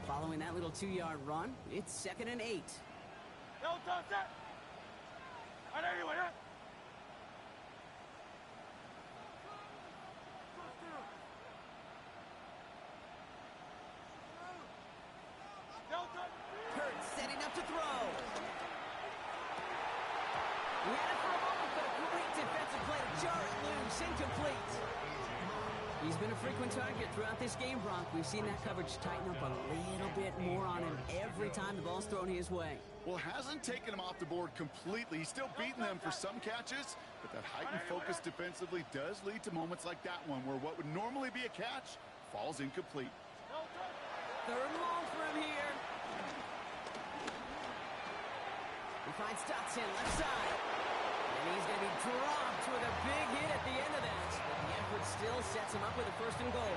Following that little 2-yard run, it's 2nd and 8. Hurts setting up to throw. He had it for a moment, but a great defensive play to jar it loose, incomplete. He's been a frequent target throughout this game, Brock. We've seen that coverage tighten up a little bit more on him every time the ball's thrown his way. Well, hasn't taken him off the board completely. He's still beating them for some catches, but that heightened focus defensively does lead to moments like that one where what would normally be a catch falls incomplete. 3rd and long for him here. He finds Dotson left side. And he's going to be dropped with a big hit at the end of that. But the effort still sets him up with a 1st and goal.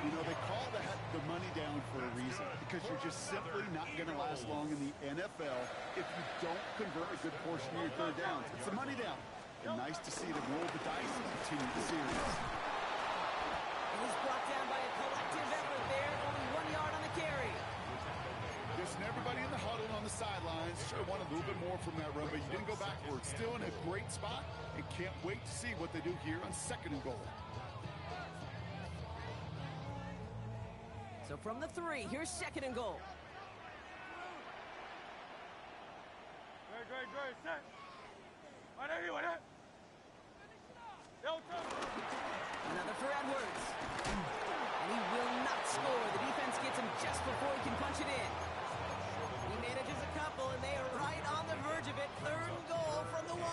You know, they call that the money down for a reason, because you're just simply not going to last long in the NFL if you don't convert a good portion of your 3rd downs. It's the money down. And nice to see them roll the dice and continue the series. And he's brought down by a collective effort there. Only 1 yard on the carry. Just everybody in the huddle on the sidelines show one of the little bit more from that run, but you didn't go backwards. Still in a great spot, and can't wait to see what they do here on 2nd and goal. So from the 3, here's 2nd and goal. Great, set. 180, 180. Another for Edwards. And he will not score. The defense gets him just before he can punch it in. He manages a couple, and they are right on the verge of it. 3rd and goal from the 1.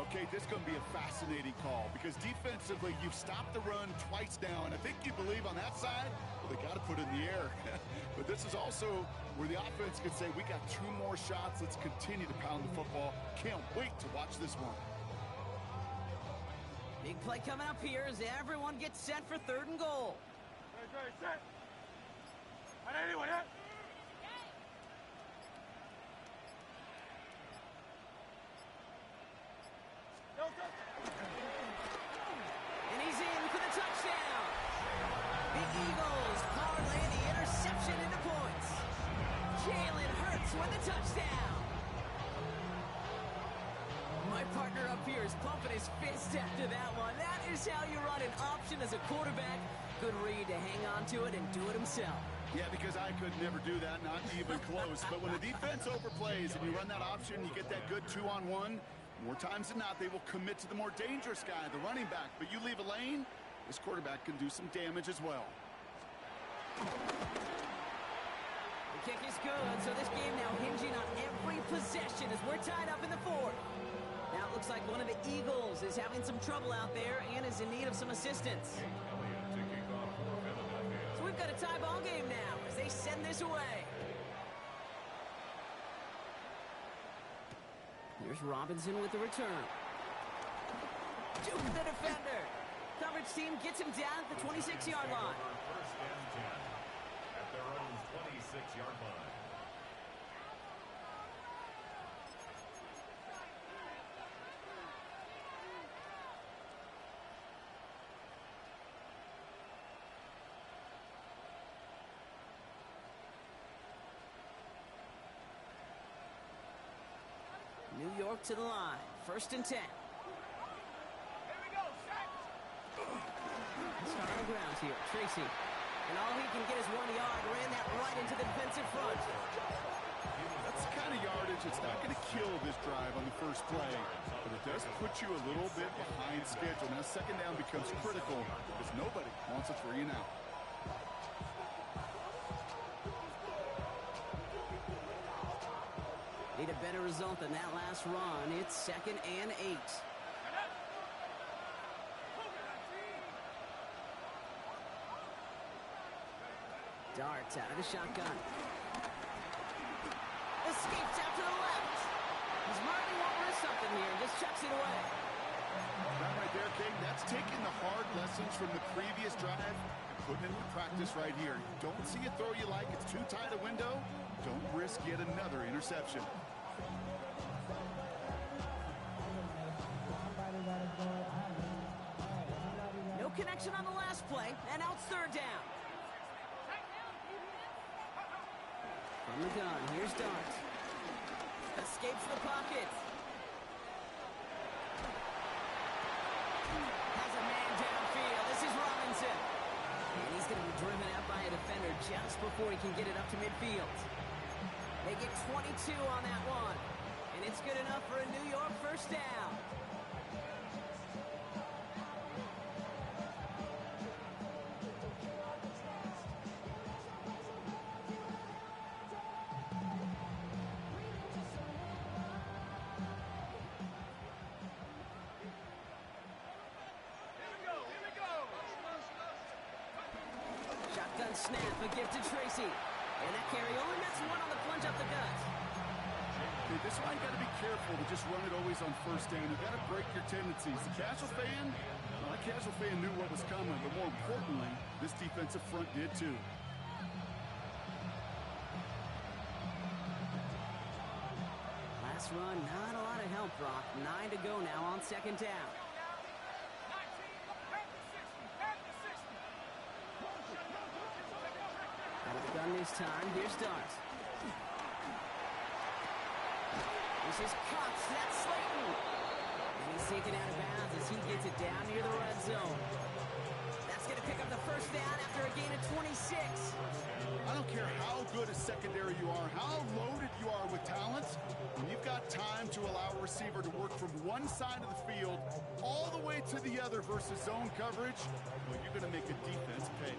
Okay, this is going to be a fascinating call because defensively, you've stopped the run twice now, and I think you believe on that side, well, they got to put it in the air. But this is also where the offense can say, we got 2 more shots. Let's continue to pound the football. Can't wait to watch this one. Big play coming up here as everyone gets set for 3rd and goal. Great, set. 180, 180. And he's in for the touchdown. The Eagles parlay the interception into points. Jalen Hurts with the touchdown. My partner up here is pumping his fist after that one. That is how you run an option as a quarterback. Good read to hang on to it and do it himself. Yeah, because I could never do that, not even close. But when the defense overplays and you run that option, you get that good 2-on-1. More times than not, they will commit to the more dangerous guy, the running back. But you leave a lane, this quarterback can do some damage as well. The kick is good, so this game now hinging on every possession as we're tied up in the 4th. Now it looks like one of the Eagles is having some trouble out there and is in need of some assistance. So we've got a tie ball game now as they send this away. Here's Robinson with the return. Juke the defender. Coverage team gets him down at the 26-yard line. 1st and 10 at their own 26-yard line. New York to the line. 1st and 10. Start on the ground here. Tracy. And all he can get is 1 yard. Ran that right into the defensive front. That's the kind of yardage it's not going to kill this drive on the first play, but it does put you a little bit behind schedule. Now 2nd down becomes critical because nobody wants a 3 and out. Need a better result than that last run. It's 2nd and 8. Darts out of the shotgun. Escapes out to the left. He's marking over something here and just chucks it away. That right there, King, that's taking the hard lessons from the previous drive and putting it into practice right here. Don't see a throw you like. It's too tight a window. Don't risk yet another interception. No connection on the last play, and now it's 3rd down. From the gun, here's Dart. Escapes the pocket. Has a man downfield. This is Robinson. And he's going to be driven out by a defender just before he can get it up to midfield. They get 22 on that one. And it's good enough for a New York 1st down. Snap, a gift to Tracy. And that carry only nets 1 on the plunge up the gut. Okay, this one you got to be careful to just run it always on 1st down. You got to break your tendencies. The casual fan, well, that casual fan knew what was coming, but more importantly, this defensive front did too. Last run, not a lot of help, Brock. 9 to go now on 2nd down. Out of the gun this time, here's Dart. This is Cox. That's Slayton. And he's taken out of bounds as he gets it down near the red zone. That's going to pick up the first down after a gain of 26. I don't care how good a secondary you are, how loaded you are with talent, when you've got time to allow a receiver to work from one side of the field all the way to the other versus zone coverage, well, you're going to make a defense pay.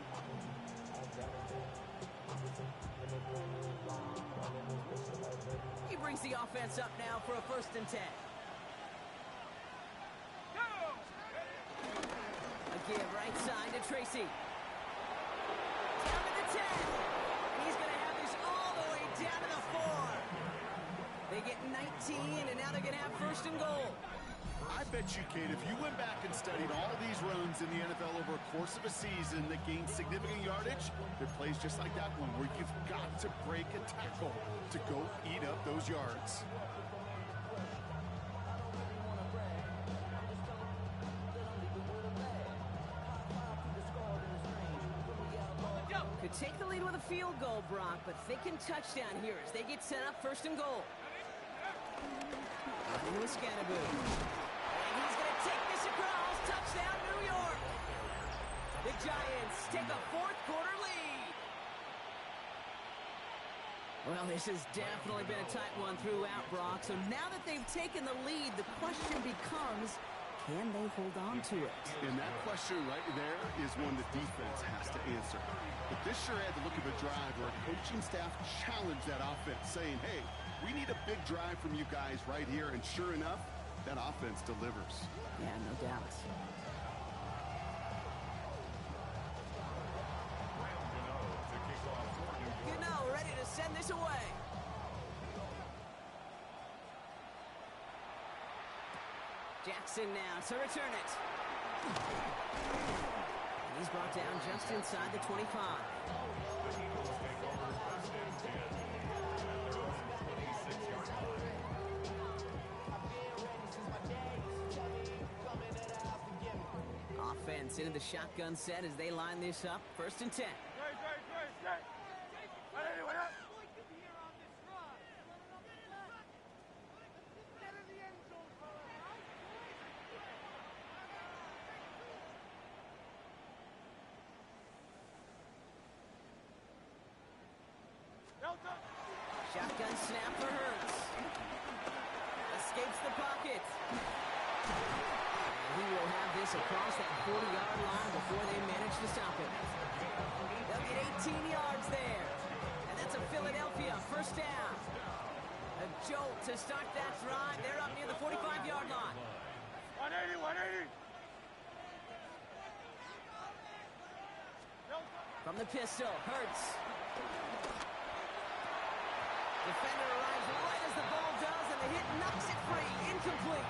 He brings the offense up now for a 1st and 10. A give right side to Tracy. Down to the 10. He's going to have this all the way down to the 4. They get 19, and now they're going to have 1st and goal. I bet you, Kate, if you went back and studied all these runs in the NFL over a course of a season that gained significant yardage, there are plays just like that one where you've got to break a tackle to go eat up those yards. Could take the lead with a field goal, Brock, but thinking touchdown here as they get set up 1st and goal. With Scannaboo. And he's going to take this across. Touchdown, New York. The Giants take a 4th quarter lead. Well, this has definitely been a tight one throughout, Brock. So now that they've taken the lead, the question becomes, can they hold on to it? And that question right there is one the defense has to answer. But this sure had the look of a drive where a coaching staff challenged that offense, saying, hey, we need a big drive from you guys right here. And sure enough, that offense delivers. Yeah, no doubt. Gano ready to send this away. Jackson now to return it. And he's brought down just inside the 25. The Eagles take over 1st and 10 at their own 26-yard line. Offense into the shotgun set as they line this up. 1st and 10. Shotgun snap for Hurts. Escapes the pocket. He will have this across that 40-yard line before they manage to stop it. They'll get 18 yards there. And that's a Philadelphia 1st down. A jolt to start that drive. They're up near the 45-yard line. 180, 180. From the pistol, Hurts. Defender arrives right as the ball does, and the hit knocks it free. Incomplete.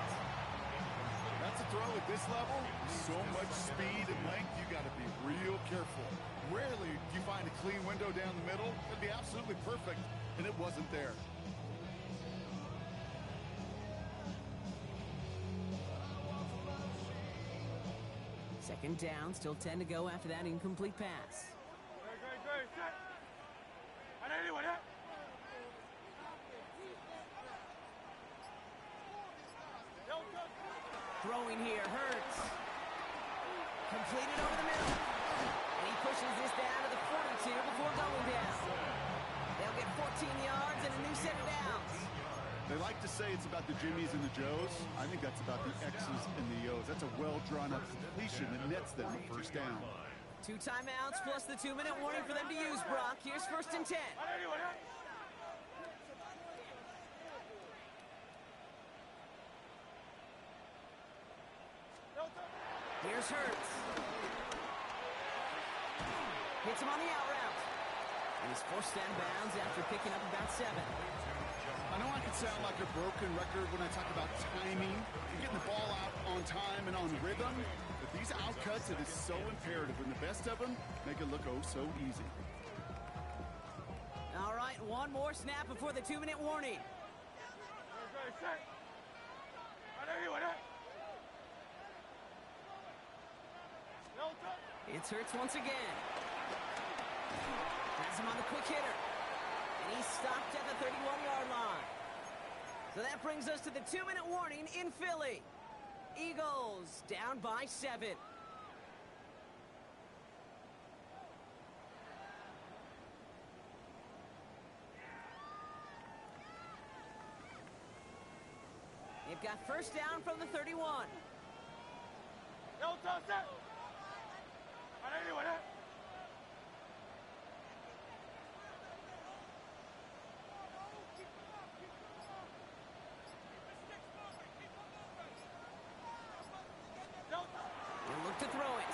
That's a throw at this level. So much speed and length, you got to be real careful. Rarely do you find a clean window down the middle. It'd be absolutely perfect, and it wasn't there. Second down, still 10 to go after that incomplete pass. Great. 180, 180. Throwing here, Hurts. Completed over the middle. And he pushes this down to the 42 before going down. They'll get 14 yards and a new set of downs. They like to say it's about the Jimmies and the Joes. I think that's about the X's and the O's. That's a well-drawn-up completion that nets them a 1st down. 2 timeouts plus the 2-minute warning for them to use, Brock. Here's 1st and 10. 180, 180. Here's Hurts. Hits him on the out route. And he's forced down bounds after picking up about 7. I know I can sound like a broken record when I talk about timing and getting the ball out on time and on rhythm, but these outcuts, it is so imperative. And the best of them make it look oh so easy. All right, one more snap before the 2-minute warning. Set. 180, 180. It's Hurts once again. Has him on the quick hitter. And he's stopped at the 31-yard line. So that brings us to the 2-minute warning in Philly. Eagles down by 7. They've got first down from the 31. Yo, toss it! 180, 180. They look to throw it.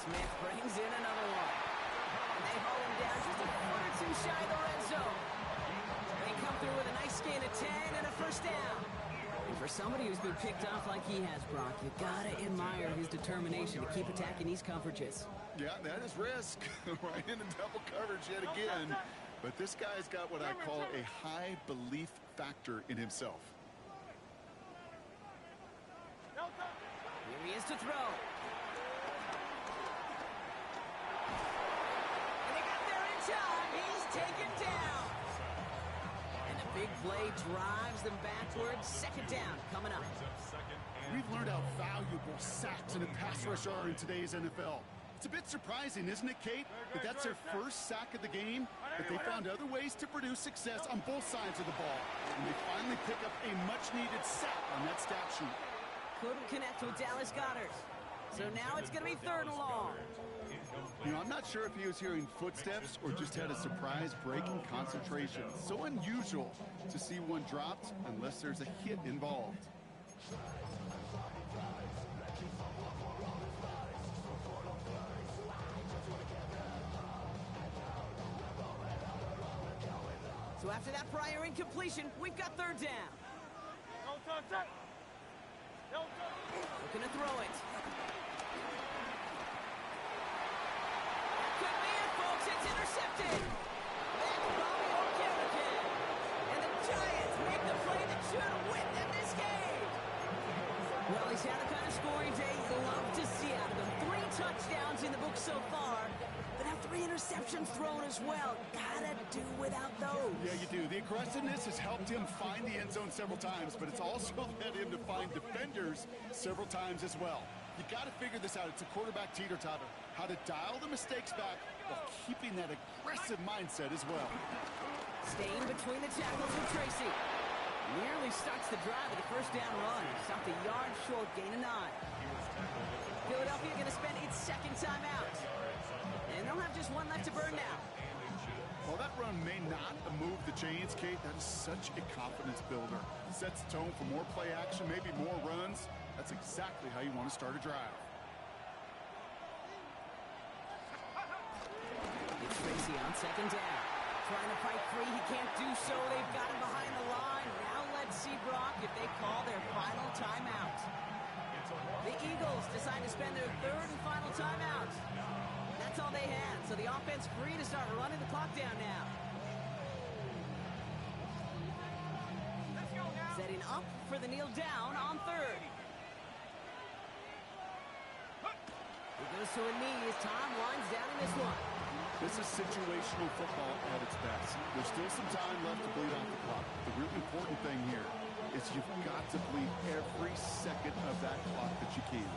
Smith brings in another one. And they haul him down just a foot or two shy of the red zone. They come through with a nice gain of 10 and a first down. And for somebody who's been picked off like he has, Brock, you gotta admire his determination to keep attacking these coverages. Yeah, that is risk. Right into double coverage yet again. But this guy's got what I call a high belief factor in himself. Here he is to throw. And they got there in time. He's taken down. And a big play drives them backwards. Second down coming up. We've learned how valuable sacks and a pass rush are in today's NFL. It's a bit surprising, isn't it, Kate, that that's their first sack of the game, but they found other ways to produce success on both sides of the ball. And they finally pick up a much-needed sack on that stat sheet. Couldn't connect with Dallas Goedert. So now it's going to be 3rd and long. You know, I'm not sure if he was hearing footsteps or just had a surprise break in concentration. So unusual to see one dropped unless there's a hit involved. So after that prior incompletion, we've got 3rd down. Yo, toss it! Yo, toss it! Looking to throw it. Could be it, folks. It's intercepted. That's Bobby O'Kerrigan. And the Giants make the play that should win them this game. Well, he's had the kind of scoring day you love to see out of him. 3 touchdowns in the book so far. But have 3 interceptions thrown as well. Gotta do without those. Yeah, you do. The aggressiveness has helped him find the end zone several times, but it's also led him to find defenders several times as well. You got to figure this out. It's a quarterback teeter-totter. How to dial the mistakes back while keeping that aggressive mindset as well. Staying between the tackles with Tracy. Nearly starts the drive with a first down run. Stopped a yard short, gain of 9. Philadelphia going to spend its 2nd timeout. And they'll have just 1 left to burn now. While that run may not move the chains, Kate, that is such a confidence builder. Sets the tone for more play action, maybe more runs. That's exactly how you want to start a drive. It's Tracy on 2nd down. Trying to fight free, he can't do so. They've got him behind the line. Now let's see, Brock, if they call their final timeout. The Eagles decide to spend their 3rd and final timeout. That's all they had, so the offense free to start running the clock down now. Setting up for the kneel down on 3rd. He goes to a knee as Tom winds down in this one. This is situational football at its best. There's still some time left to bleed off the clock. The really important thing here is you've got to bleed every second of that clock that you can.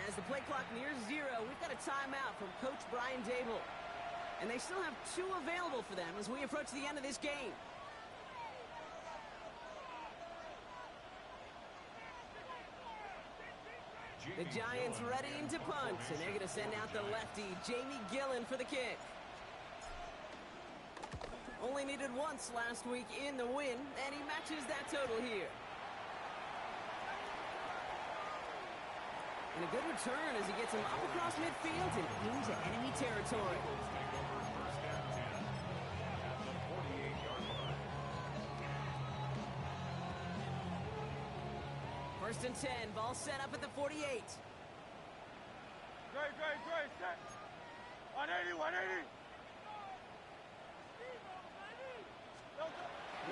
As the play clock nears 0, we've got a timeout from Coach Brian Dable. And they still have 2 available for them as we approach the end of this game. The Giants readying to punt, and they're going to send out the lefty, Jamie Gillen, for the kick. Only needed once last week in the win, and he matches that total here. And a good return as he gets him up across midfield and into enemy territory. First and 10, ball set up at the 48. Great, set. 180, 180.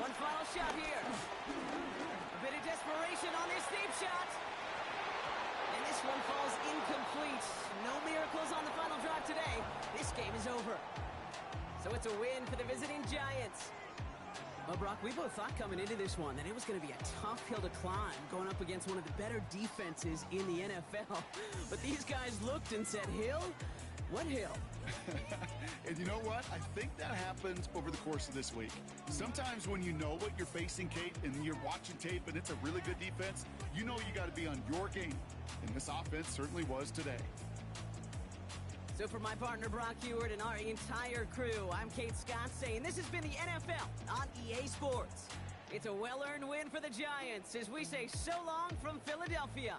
One final shot here. A bit of desperation on this deep shot. And this one falls incomplete. No miracles on the final drive today. This game is over. So it's a win for the visiting Giants. Well, Brock, we both thought coming into this one that it was going to be a tough hill to climb, going up against one of the better defenses in the NFL. But these guys looked and said, hill? What hill? And you know what? I think that happens over the course of this week. Sometimes when you know what you're facing, Kate, and you're watching tape and it's a really good defense, you know you got to be on your game. And this offense certainly was today. So for my partner, Brock Heward, and our entire crew, I'm Kate Scott saying this has been the NFL on EA Sports. It's a well-earned win for the Giants as we say so long from Philadelphia.